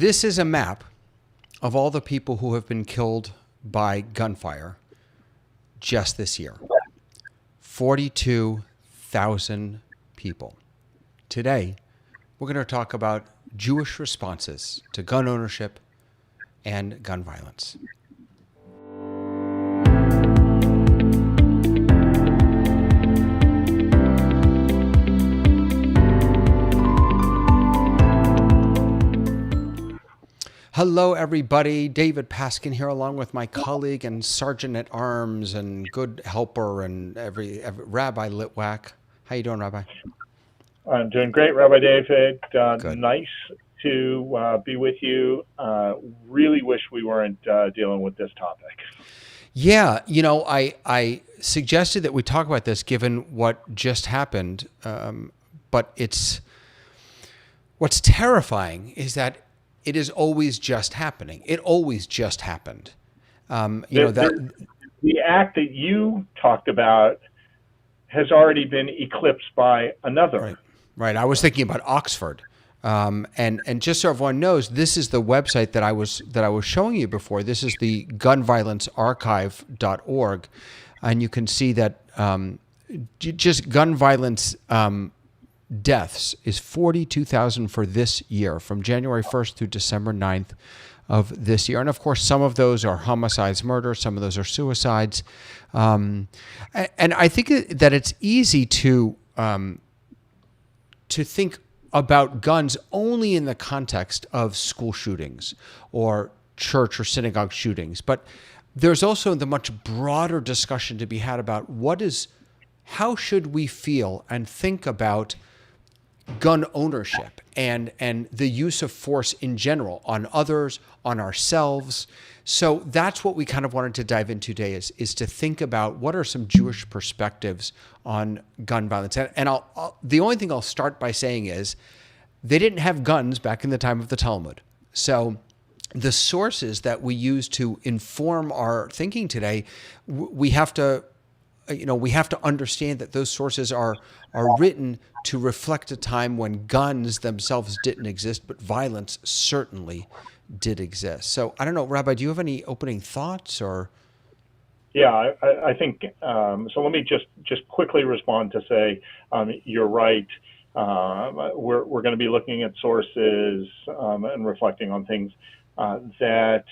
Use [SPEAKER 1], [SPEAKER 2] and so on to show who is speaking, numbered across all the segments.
[SPEAKER 1] This is a map of all the people who have been killed by gunfire just this year. 42,000 people. Today, we're going to talk about Jewish responses to gun ownership and gun violence. Hello, everybody. David Paskin here, along with my colleague and sergeant at arms and good helper and every Rabbi Litwak. How you doing, Rabbi?
[SPEAKER 2] I'm doing great, Rabbi David.
[SPEAKER 1] Good.
[SPEAKER 2] Nice to be with you. Really wish we weren't dealing with this topic.
[SPEAKER 1] Yeah, you know, I suggested that we talk about this given what just happened, but what's terrifying is that it is always just happening. It always just happened.
[SPEAKER 2] The act that you talked about has already been eclipsed by another.
[SPEAKER 1] Right. I was thinking about Oxford, and just so everyone knows, this is the website that I was showing you before. This is the gunviolencearchive.org, and you can see that just gun violence deaths is 42,000 for this year, from January 1st through December 9th of this year. And of course, some of those are homicides, murder, some of those are suicides. And I think that it's easy to think about guns only in the context of school shootings or church or synagogue shootings. But there's also the much broader discussion to be had about how should we feel and think about gun ownership and the use of force in general on others, on ourselves. So that's what we kind of wanted to dive into today is to think about what are some Jewish perspectives on gun violence. And the only thing I'll start by saying is they didn't have guns back in the time of the Talmud. So the sources that we use to inform our thinking today, we have to understand that those sources are written to reflect a time when guns themselves didn't exist, but violence certainly did exist. So I don't know, Rabbi, do you have any opening thoughts or?
[SPEAKER 2] Yeah, I think, so let me just quickly respond to say, you're right. We're going to be looking at sources and reflecting on things that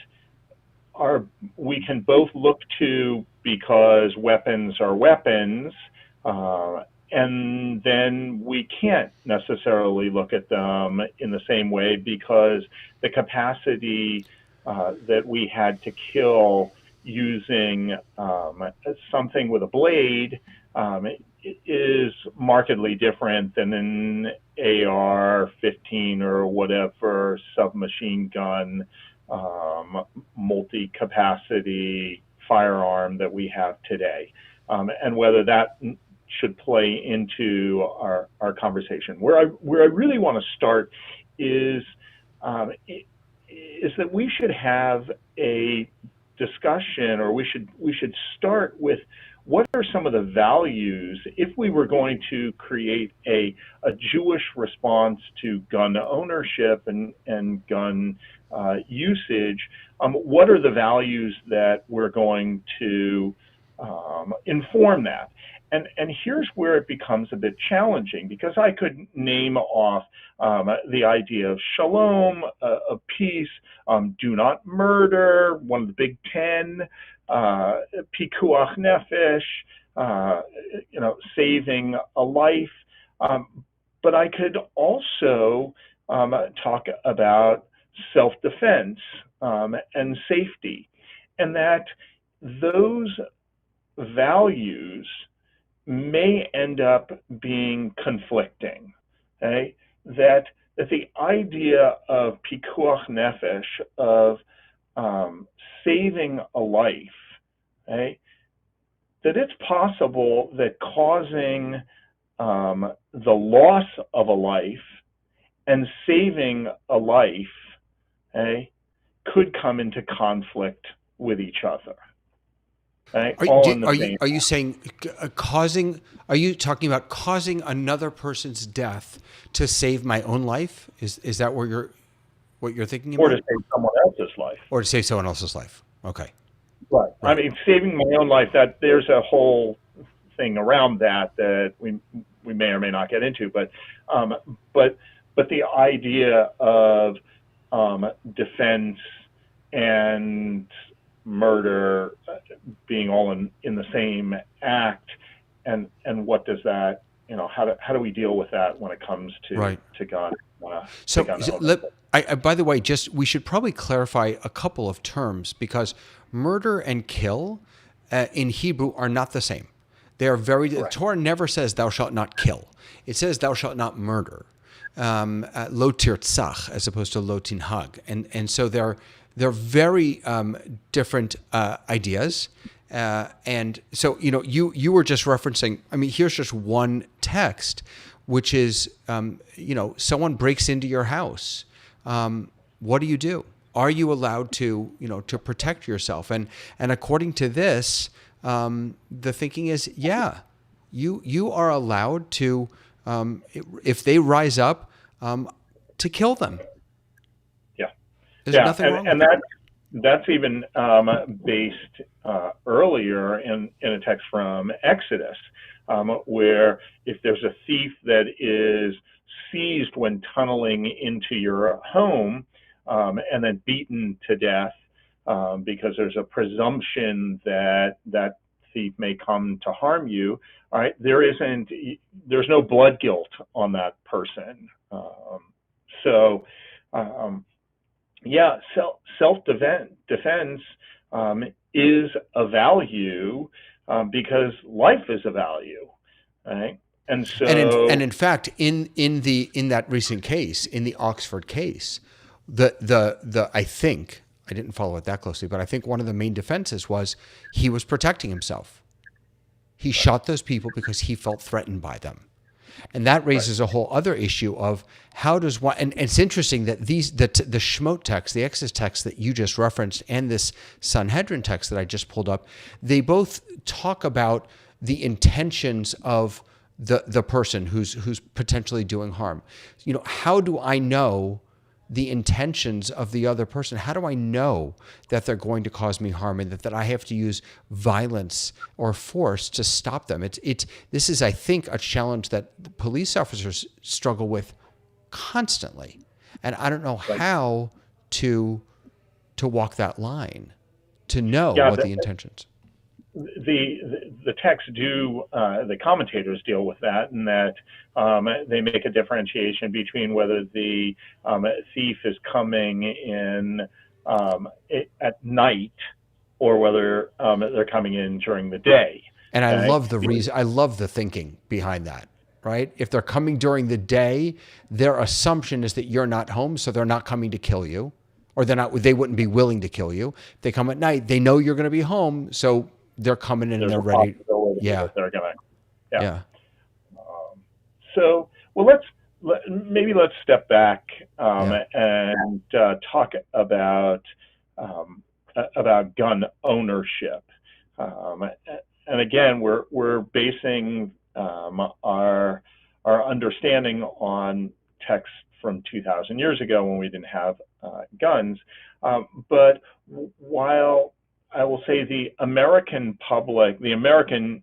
[SPEAKER 2] we can both look to because weapons are weapons, and then we can't necessarily look at them in the same way because the capacity that we had to kill using something with a blade is markedly different than an AR-15 or whatever submachine gun multi-capacity firearm that we have today, and whether that should play into our conversation. Where I really want to start is that we should have a discussion, or we should start with what are some of the values if we were going to create a Jewish response to gun ownership and gun usage. What are the values that we're going to inform that? And here's where it becomes a bit challenging, because I could name off the idea of shalom, of peace, do not murder, one of the big 10, pikuach nefesh, saving a life. But I could also talk about self-defense and safety, and that those values may end up being conflicting. Okay? That the idea of pikuach nefesh, of saving a life, okay, that it's possible that causing the loss of a life and saving a life, okay, could come into conflict with each other. Right?
[SPEAKER 1] Are you saying causing? Are you talking about causing another person's death to save my own life? Is that what what you're thinking
[SPEAKER 2] or to
[SPEAKER 1] about?
[SPEAKER 2] save someone else's life.
[SPEAKER 1] Or to save someone else's life. Okay.
[SPEAKER 2] Right. I
[SPEAKER 1] Right.
[SPEAKER 2] mean, saving my own life, that there's a whole thing around that we may or may not get into, um, but the idea of defense and murder being all in the same act, and what does that, how do we deal with that when it comes to
[SPEAKER 1] Right.
[SPEAKER 2] gun?
[SPEAKER 1] So,
[SPEAKER 2] gun
[SPEAKER 1] by the way, we should probably clarify a couple of terms, because murder and kill in Hebrew are not the same. They are very. The Torah never says thou shalt not kill. It says thou shalt not murder. Lo tirtzach as opposed to lo tinhag, and so they're very different ideas. And so you were just referencing. I mean, here's just one text, which is someone breaks into your house. What do? Are you allowed to to protect yourself? And according to this, the thinking is, yeah, you are allowed to, if they rise up, to kill them.
[SPEAKER 2] Yeah.
[SPEAKER 1] There's nothing wrong
[SPEAKER 2] and
[SPEAKER 1] with
[SPEAKER 2] that's even based earlier in a text from Exodus, where if there's a thief that is seized when tunneling into your home, and then beaten to death, because there's a presumption that that thief may come to harm you. All right, there's no blood guilt on that person. Self-defense is a value, because life is a value, right? And so,
[SPEAKER 1] and in fact, in that recent case, in the Oxford case, the I think, I didn't follow it that closely, but I think one of the main defenses was he was protecting himself. He shot those people because he felt threatened by them. And that raises a whole other issue of how does one, and it's interesting that the Shemot text, the Exodus text that you just referenced, and this Sanhedrin text that I just pulled up, they both talk about the intentions of the person who's potentially doing harm. How do I know the intentions of the other person? How do I know that they're going to cause me harm, and that I have to use violence or force to stop them? This is, I think, a challenge that police officers struggle with constantly, and I don't know how to walk that line to know what the intentions.
[SPEAKER 2] The texts the commentators deal with that, and that they make a differentiation between whether the thief is coming in at night, or whether they're coming in during the day.
[SPEAKER 1] And I love the reason. I love the thinking behind that. Right? If they're coming during the day, their assumption is that you're not home, so they're not coming to kill you, or they wouldn't be willing to kill you. If they come at night, they know you're going to be home, so they're coming in and they're ready.
[SPEAKER 2] Yeah, they're gonna.
[SPEAKER 1] Yeah.
[SPEAKER 2] So, well, let's step back and talk about gun ownership. And again, we're basing our understanding on texts from 2,000 years ago, when we didn't have guns. But while I will say the American public, the American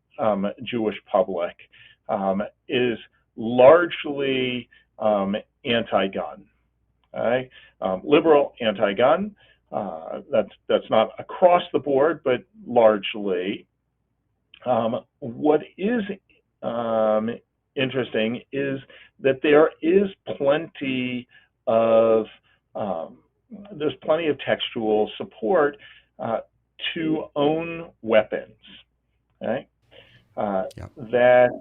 [SPEAKER 2] Jewish public, is largely anti-gun, right? Liberal anti-gun. That's not across the board, but largely. What is interesting is that there is plenty of textual support to own weapons, right? That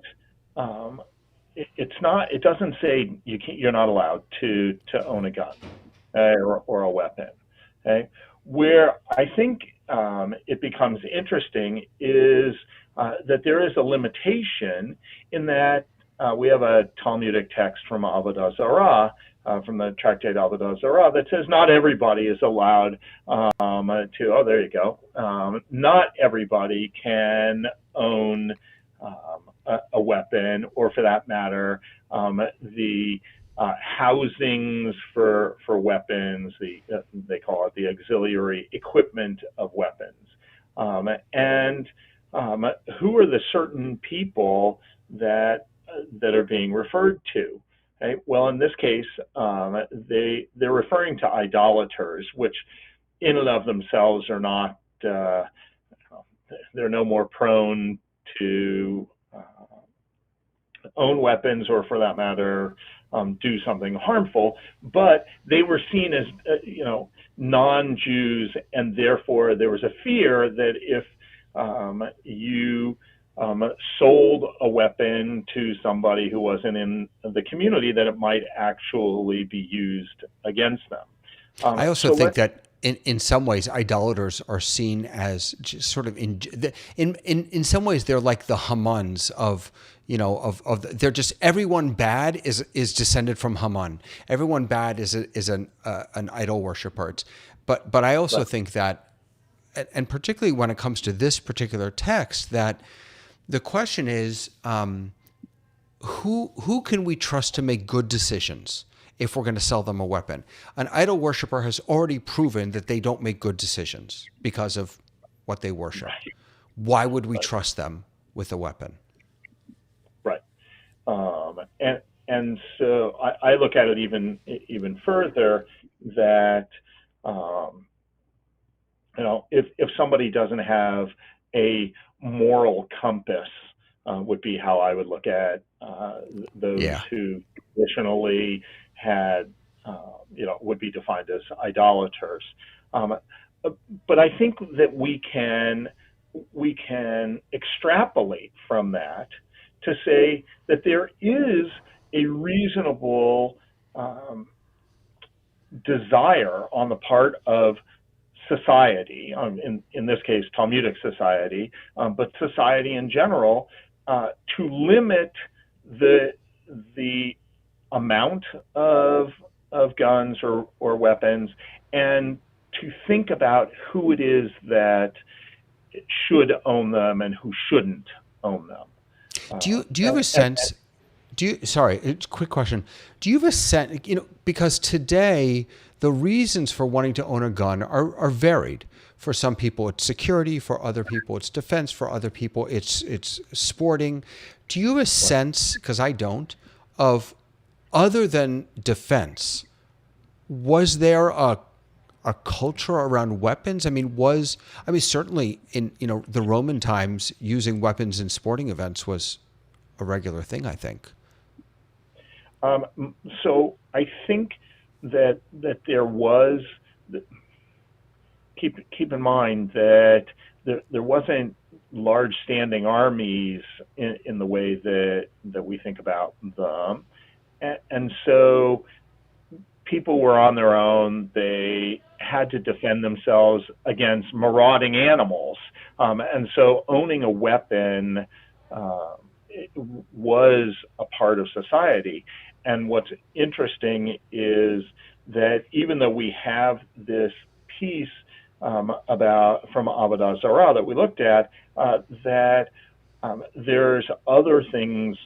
[SPEAKER 2] it doesn't say you're not allowed to own a gun or a weapon. Okay? Where I think it becomes interesting is that there is a limitation in that we have a Talmudic text from Avodah Zarah, from the tractate Avodah Zarah, that says not everybody is allowed there you go. Not everybody can own a weapon, or for that matter, the housings for weapons. They call it the auxiliary equipment of weapons. And who are the certain people that are being referred to? Right? Well, in this case, they're referring to idolaters, which in and of themselves are not. They're no more prone to own weapons, or for that matter, do something harmful. But they were seen as, non-Jews, and therefore there was a fear that if you sold a weapon to somebody who wasn't in the community, that it might actually be used against them.
[SPEAKER 1] I also think that in some ways, idolaters are seen as just sort of in some ways they're like the Hamans of they're just, everyone bad is descended from Haman. Everyone bad is an idol worshiper. But I also think that, and particularly when it comes to this particular text, that the question is, who can we trust to make good decisions if we're going to sell them a weapon? An idol worshiper has already proven that they don't make good decisions because of what they worship. Right. Why would we trust them with a weapon? Right.
[SPEAKER 2] And so I look at it even further, that if somebody doesn't have a moral compass, would be how I would look at those who traditionally had, would be defined as idolaters. But I think that we can extrapolate from that to say that there is a reasonable desire on the part of society, in this case Talmudic society, but society in general, to limit the amount of guns or weapons, and to think about who it is that should own them and who shouldn't own them.
[SPEAKER 1] Do you have a sense? Quick question. Do you have a sense? Because today the reasons for wanting to own a gun are varied. For some people, it's security. For other people, it's defense. For other people, it's sporting. Do you have a sense? Because I don't. Of other than defense, was there a culture around weapons? Certainly in the Roman times, using weapons in sporting events was a regular thing, I think.
[SPEAKER 2] So I think that there was. Keep in mind that there wasn't large standing armies in the way that we think about them, and so people were on their own. They had to defend themselves against marauding animals, and so owning a weapon was a part of society. And what's interesting is that even though we have this piece about from Avodah Zarah that we looked at, that there's other things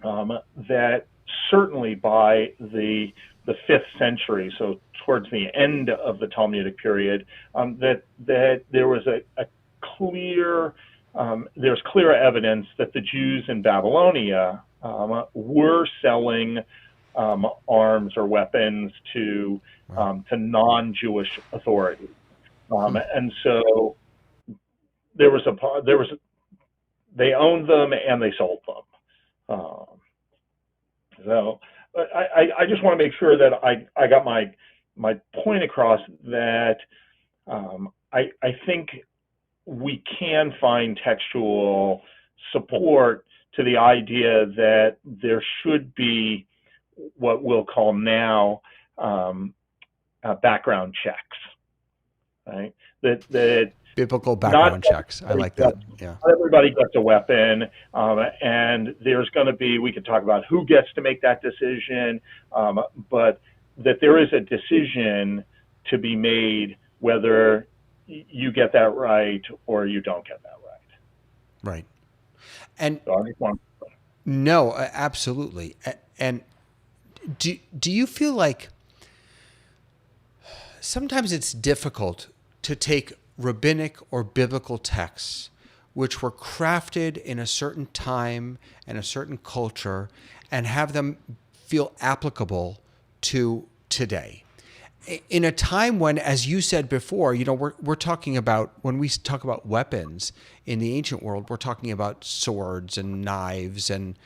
[SPEAKER 2] that certainly by the 5th century, so towards the end of the Talmudic period, that there was a clear there's clear evidence that the Jews in Babylonia were selling arms or weapons to non-Jewish authorities, and so they owned them and they sold them. So I just want to make sure that I got my point across, that I think we can find textual support to the idea that there should be what we'll call now background checks, right? That
[SPEAKER 1] biblical background checks. I like that. Yeah.
[SPEAKER 2] Not everybody gets a weapon, and there's going to be. We could talk about who gets to make that decision, but that there is a decision to be made whether you get that right or you don't get that right.
[SPEAKER 1] Right. And
[SPEAKER 2] so I just want
[SPEAKER 1] no, absolutely. And Do you feel like sometimes it's difficult to take rabbinic or biblical texts which were crafted in a certain time and a certain culture and have them feel applicable to today? In a time when, as you said before, we're talking about, when we talk about weapons in the ancient world, we're talking about swords and knives and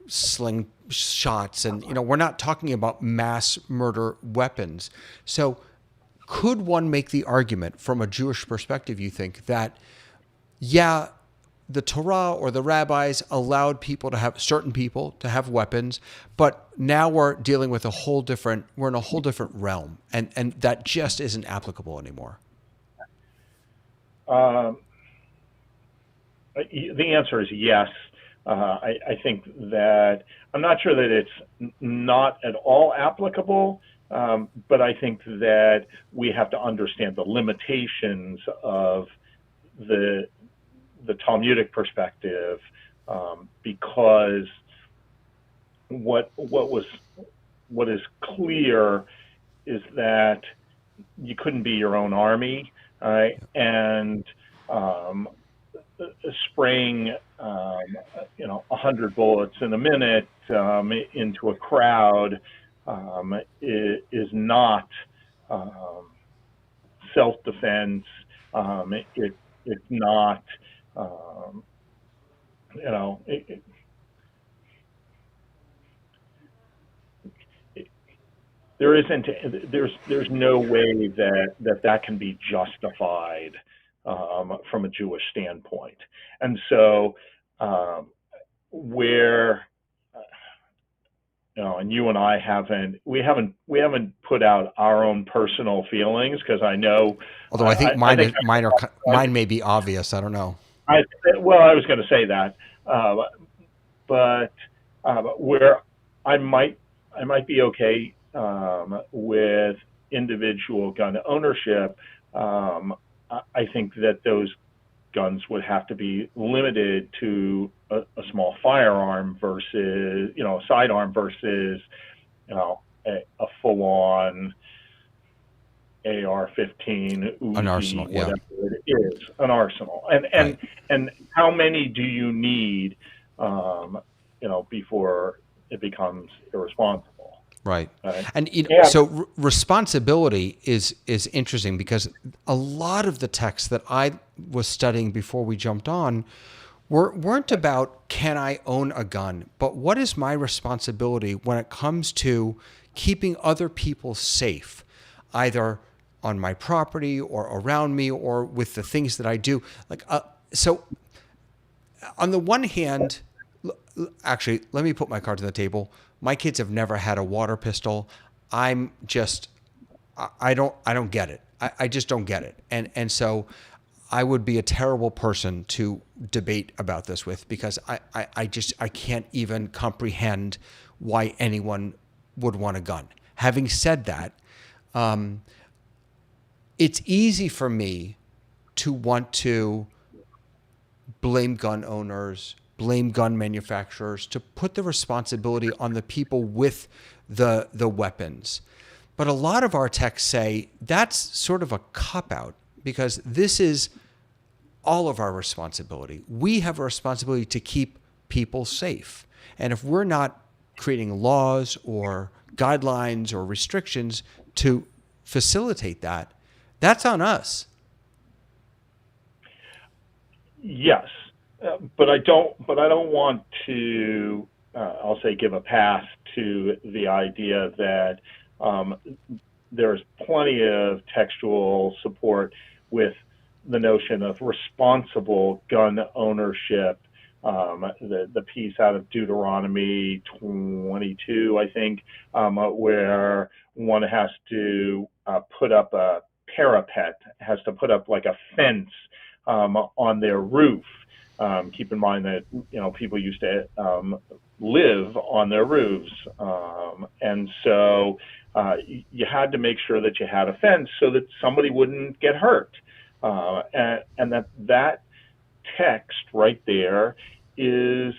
[SPEAKER 1] sling shots, and we're not talking about mass murder weapons. So could one make the argument from a Jewish perspective, you think, that yeah, the Torah or the rabbis allowed certain people to have weapons, but now we're dealing with we're in a whole different realm, and that just isn't applicable anymore?
[SPEAKER 2] The answer is yes. I think that I'm not sure that it's not at all applicable, but I think that we have to understand the limitations of the Talmudic perspective, because what is clear is that you couldn't be your own army, and spraying 100 bullets in a minute into a crowd is not self-defense. It's not there's no way that can be justified from a Jewish standpoint. And so where and you and I haven't put out our own personal feelings, because I know.
[SPEAKER 1] Although I think mine may be obvious. I don't know.
[SPEAKER 2] I was going to say that, but where I might be okay with individual gun ownership, I think that those guns would have to be limited to a small firearm versus, a sidearm versus, a full-on AR-15, Uzi,
[SPEAKER 1] An arsenal,
[SPEAKER 2] whatever it is, an arsenal. And how many do you need, before it becomes irresponsible?
[SPEAKER 1] Right. And so responsibility is interesting, because a lot of the texts that I was studying before we jumped on weren't about, can I own a gun, but what is my responsibility when it comes to keeping other people safe, either on my property or around me or with the things that I do. So on the one hand, actually, let me put my card to the table. My kids have never had a water pistol. I don't get it. I just don't get it. And so I would be a terrible person to debate about this with, because I can't even comprehend why anyone would want a gun. Having said that, it's easy for me to want to blame gun owners, blame gun manufacturers, to put the responsibility on the people with the weapons. But a lot of our texts say that's sort of a cop-out, because this is all of our responsibility. We have a responsibility to keep people safe. And if we're not creating laws or guidelines or restrictions to facilitate that, that's on us. Yes.
[SPEAKER 2] But I don't want to, I'll say, give a pass to the idea that there's plenty of textual support with the notion of responsible gun ownership. The piece out of Deuteronomy 22, I think, where one has to put up a parapet, has to put up like a fence on their roof. Keep in mind that people used to live on their roofs, and so you had to make sure that you had a fence so that somebody wouldn't get hurt, and that text right there is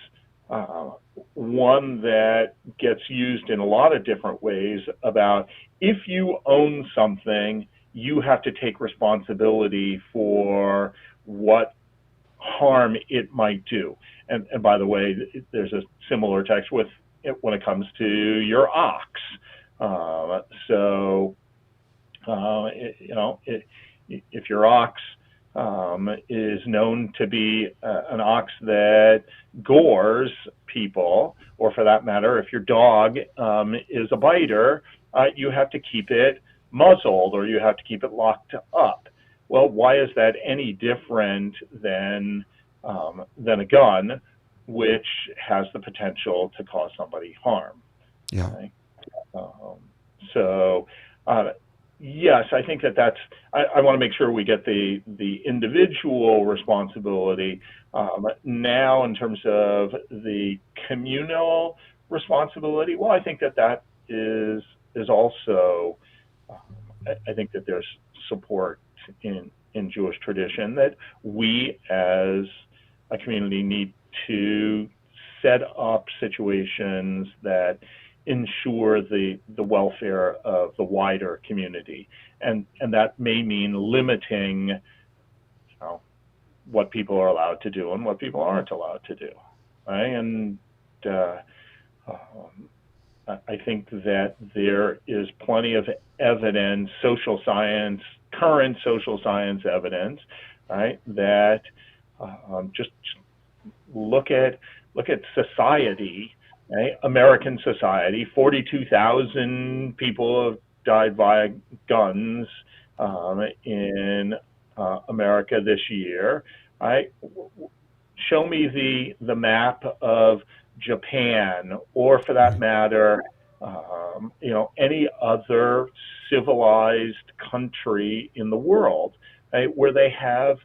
[SPEAKER 2] uh, one that gets used in a lot of different ways about if you own something, you have to take responsibility for what harm it might do. And by the way, there's a similar text with it when it comes to your ox. So, if your ox is known to be an ox that gores people, or for that matter, if your dog is a biter, you have to keep it muzzled or you have to keep it locked up. Well, why is that any different than a gun, which has the potential to cause somebody harm?
[SPEAKER 1] Yeah.
[SPEAKER 2] Okay? So, yes, I think that's. I want to make sure we get the individual responsibility. Now, in terms of the communal responsibility, well, I think that is also. I think that there's support in Jewish tradition that we as a community need to set up situations that ensure the welfare of the wider community, and that may mean limiting, what people are allowed to do and what people aren't allowed to do, right? And I think that there is plenty of evidence, current social science evidence, right, that just look at society. Right? American society, 42,000 people have died via guns in America this year. Right? Show me the map of Japan, or for that matter, any other civilized country in the world, right, where they have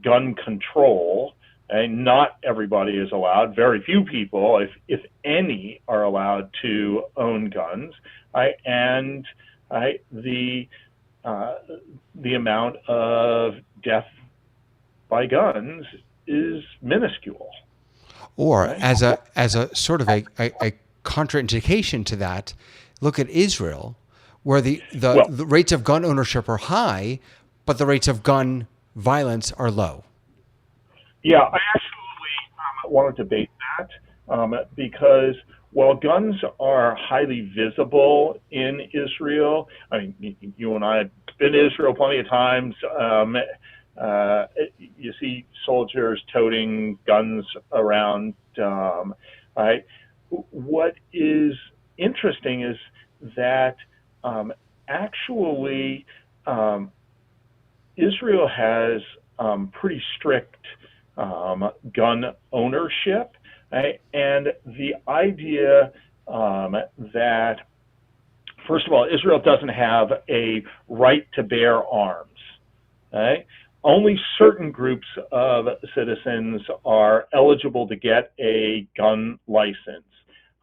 [SPEAKER 2] gun control. And not everybody is allowed. Very few people, if any, are allowed to own guns. Right? And right, the amount of death by guns is minuscule.
[SPEAKER 1] Or
[SPEAKER 2] Right?
[SPEAKER 1] as a sort of a contraindication to that, look at Israel, where the rates of gun ownership are high, but the rates of gun violence are low.
[SPEAKER 2] Yeah, I actually want to debate that because while guns are highly visible in Israel, I mean, you and I have been to Israel plenty of times. You see soldiers toting guns around. Right? What is interesting is that actually Israel has pretty strict gun ownership, right? And the idea that, first of all, Israel doesn't have a right to bear arms, right? Only certain groups of citizens are eligible to get a gun license.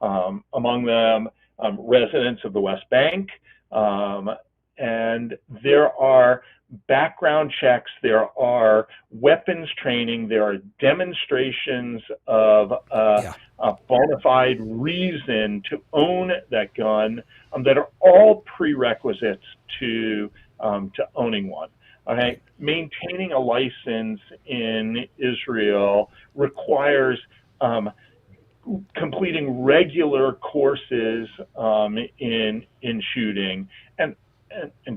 [SPEAKER 2] Among them, residents of the West Bank, and there are background checks, there are weapons training, there are demonstrations of a bona fide reason to own that gun that are all prerequisites to owning one. Okay, maintaining a license in Israel requires completing regular courses in shooting, and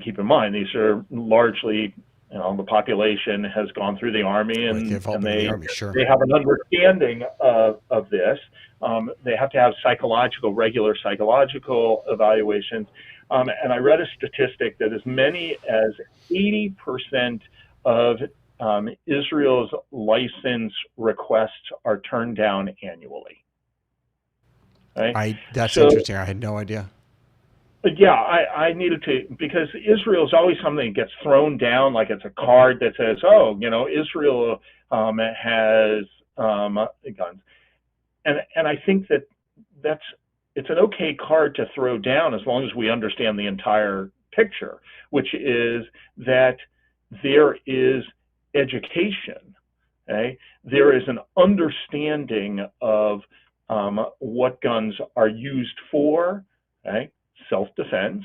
[SPEAKER 2] keep in mind these are largely, the population has gone through the army, and, they have an understanding of this. They have to have regular psychological evaluations. And I read a statistic that as many as 80% of Israel's license requests are turned down annually. Right?
[SPEAKER 1] That's interesting. I had no idea.
[SPEAKER 2] Yeah, I needed to, because Israel is always something that gets thrown down like it's a card that says, Israel has guns. And I think it's an okay card to throw down as long as we understand the entire picture, which is that there is education, Okay? There is an understanding of what guns are used for, okay? Self-defense,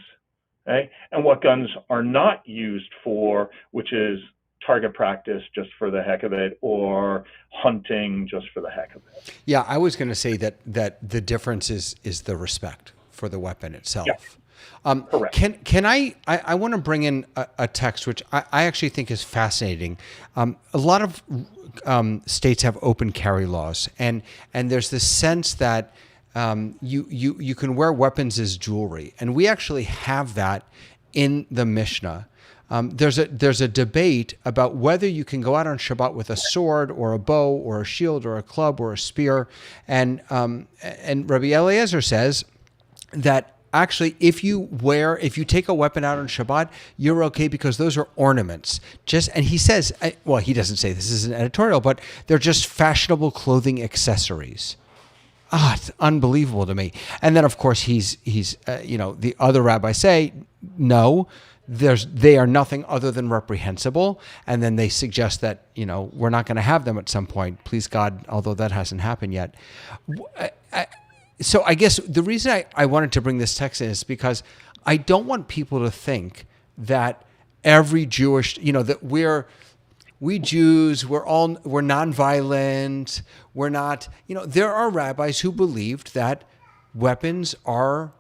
[SPEAKER 2] okay? And what guns are not used for, which is target practice just for the heck of it, or hunting just for the heck of it.
[SPEAKER 1] Yeah, I was going to say that the difference is the respect for the weapon
[SPEAKER 2] Yeah,
[SPEAKER 1] itself.
[SPEAKER 2] correct.
[SPEAKER 1] Can I want to bring in a text which I actually think is fascinating. A lot of states have open carry laws, and there's this sense that you can wear weapons as jewelry, and we actually have that in the Mishnah. There's a debate about whether you can go out on Shabbat with a sword or a bow or a shield or a club or a spear, and Rabbi Eliezer says that actually if you take a weapon out on Shabbat, you're okay because those are ornaments. And he says, well, he doesn't say this is an editorial, but they're just fashionable clothing accessories. It's unbelievable to me. And then, of course, he's the other rabbis say, no, they are nothing other than reprehensible. And then they suggest that, we're not going to have them at some point, please God, although that hasn't happened yet. So I guess the reason I wanted to bring this text in is because I don't want people to think that every Jewish, that we Jews, we're nonviolent. We're not, there are rabbis who believed that weapons are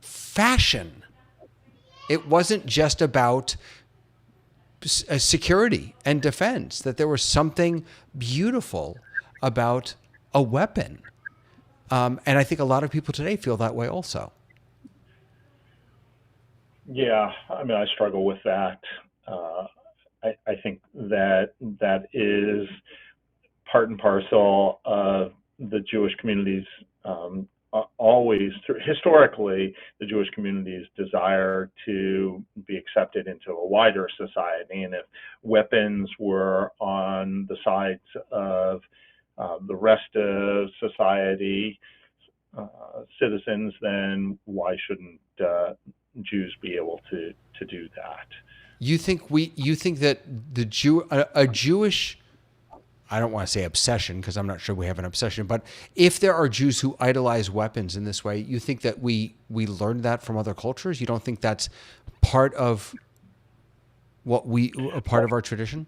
[SPEAKER 1] fashion. It wasn't just about security and defense, that there was something beautiful about a weapon. And I think a lot of people today feel that way also.
[SPEAKER 2] Yeah, I struggle with that. I think that is part and parcel of the Jewish community's historically, the Jewish community's desire to be accepted into a wider society. And if weapons were on the sides of the rest of society, citizens, then why shouldn't Jews be able to do that?
[SPEAKER 1] You think that a Jewish, I don't want to say obsession because I'm not sure we have an obsession, but if there are Jews who idolize weapons in this way, you think that we learned that from other cultures? You don't think that's part of part of our tradition?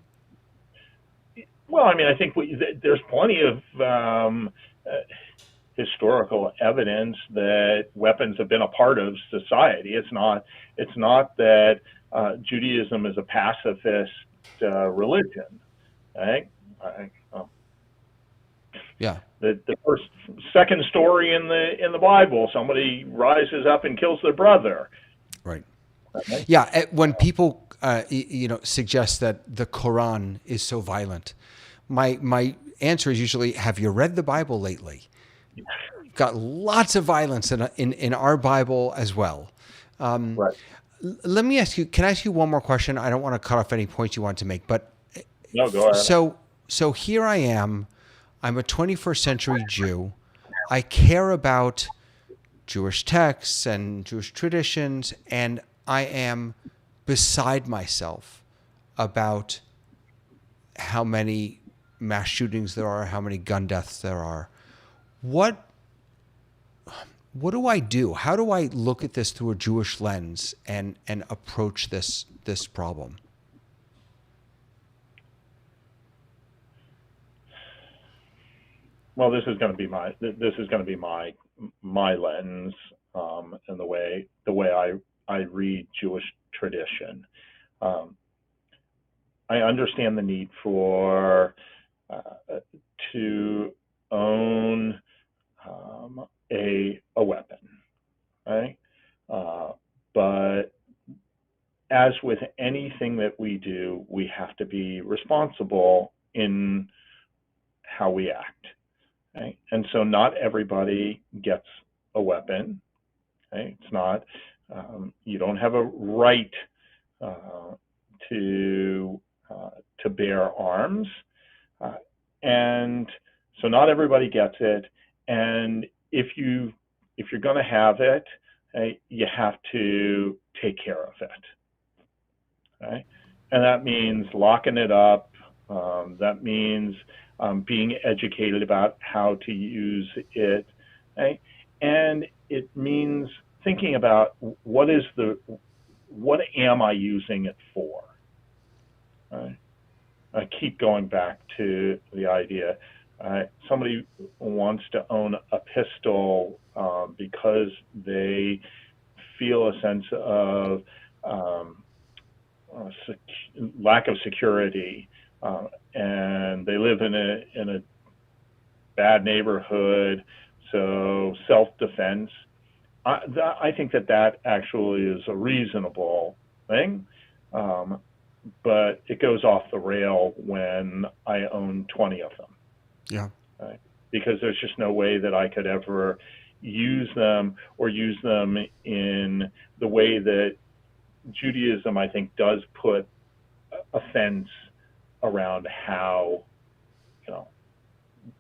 [SPEAKER 2] Well, I think there's plenty of historical evidence that weapons have been a part of society. It's not that Judaism is a pacifist religion, right?
[SPEAKER 1] Yeah.
[SPEAKER 2] The second story in the Bible, somebody rises up and kills their brother.
[SPEAKER 1] Right.
[SPEAKER 2] Okay?
[SPEAKER 1] Yeah. When people suggest that the Quran is so violent, my answer is usually, have you read the Bible lately? Got lots of violence in our Bible as well.
[SPEAKER 2] Right.
[SPEAKER 1] Let me ask you. Can I ask you one more question? I don't want to cut off any points you want to make, but
[SPEAKER 2] No, go ahead.
[SPEAKER 1] So here I am. I'm a 21st century Jew. I care about Jewish texts and Jewish traditions, and I am beside myself about how many mass shootings there are, how many gun deaths there are. What do I do? How do I look at this through a Jewish lens and approach this problem?
[SPEAKER 2] Well, this is going to be my lens, and the way I read Jewish tradition. I understand the need for to own a weapon, right? But as with anything that we do, we have to be responsible in how we act. Okay? And so not everybody gets a weapon. Okay? It's not, you don't have a right to bear arms. And so not everybody gets it. And if you're going to have it, you have to take care of it. Okay? And that means locking it up, That means being educated about how to use it, right? And it means thinking about what am I using it for? Right? I keep going back to the idea. Somebody wants to own a pistol because they feel a sense of lack of security, and they live in a bad neighborhood, so self-defense. I think that actually is a reasonable thing, but it goes off the rail when I own 20 of them.
[SPEAKER 1] Yeah.
[SPEAKER 2] Right? Because there's just no way that I could ever use them in the way that Judaism, I think, does put a fence around how,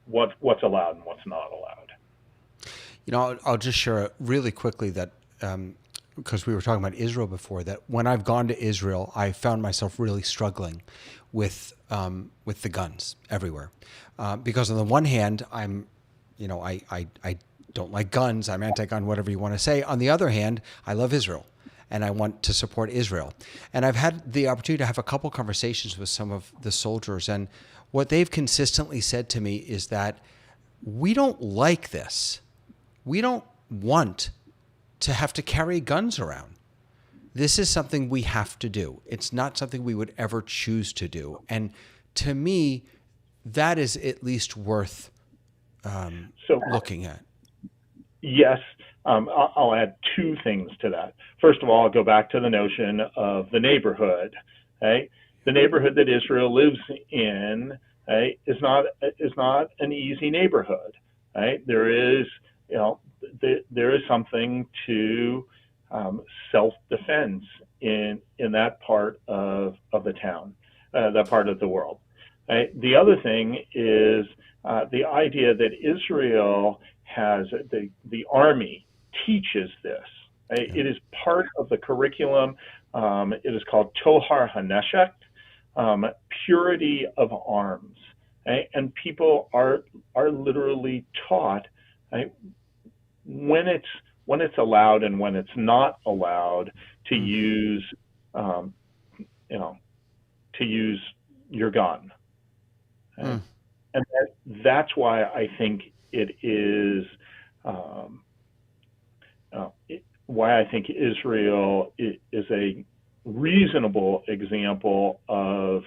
[SPEAKER 2] what's allowed and what's not allowed.
[SPEAKER 1] I'll just share really quickly that because we were talking about Israel before, that when I've gone to Israel, I found myself really struggling with the guns everywhere, because on the one hand, I don't like guns. I'm anti-gun, whatever you want to say. On the other hand, I love Israel, and I want to support Israel. And I've had the opportunity to have a couple conversations with some of the soldiers, and what they've consistently said to me is that we don't like this. We don't want to have to carry guns around. This is something we have to do. It's not something we would ever choose to do. And to me, that is at least worth looking at.
[SPEAKER 2] Yes. I'll add two things to that. First of all, I'll go back to the notion of the neighborhood. Right? The neighborhood that Israel lives in, right, is not an easy neighborhood. Right? There is something to self-defense in that part of the town, that part of the world. Right? The other thing is the idea that Israel has the army teaches this. Right? It is part of the curriculum. It is called Tohar HaNeshek, purity of arms. Right? And people are literally taught, right, when it's allowed and when it's not allowed to use to use your gun. Right? And that's why I think it is why I think Israel is a reasonable example of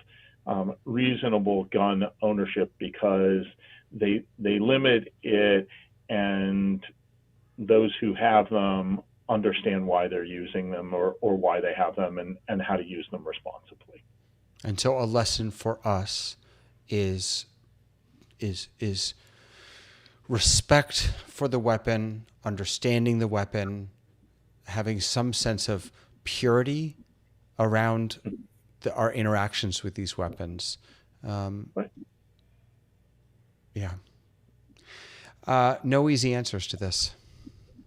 [SPEAKER 2] reasonable gun ownership, because they limit it, and those who have them understand why they're using them or why they have them and how to use them responsibly.
[SPEAKER 1] And so a lesson for us is respect for the weapon, understanding the weapon, having some sense of purity around our interactions with these weapons.
[SPEAKER 2] Right.
[SPEAKER 1] Yeah. No easy answers to this.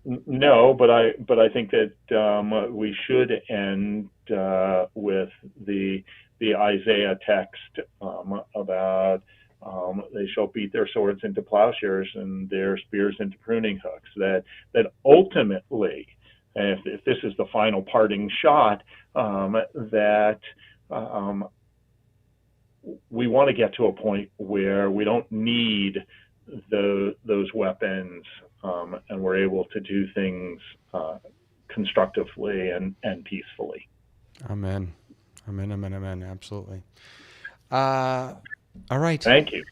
[SPEAKER 2] No, but I think that we should end with the Isaiah text about they shall beat their swords into plowshares and their spears into pruning hooks. That ultimately, if this is the final parting shot, that we want to get to a point where we don't need those weapons, and we're able to do things constructively and peacefully.
[SPEAKER 1] Amen. Amen, amen, amen. Absolutely. All right.
[SPEAKER 2] Thank you.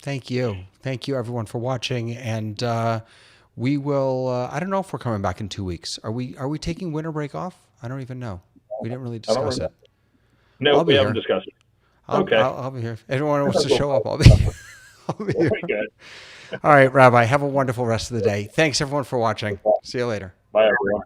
[SPEAKER 1] Thank you. Thank you, everyone, for watching. And we will, I don't know if we're coming back in 2 weeks. Are we taking winter break off? I don't even know. We didn't really discuss it.
[SPEAKER 2] No, we haven't discussed it. Okay.
[SPEAKER 1] I'll be here. If anyone wants to show up, I'll be here.
[SPEAKER 2] Very good.
[SPEAKER 1] All right, Rabbi, have a wonderful rest of the day. Thanks, everyone, for watching. See you later.
[SPEAKER 2] Bye, everyone.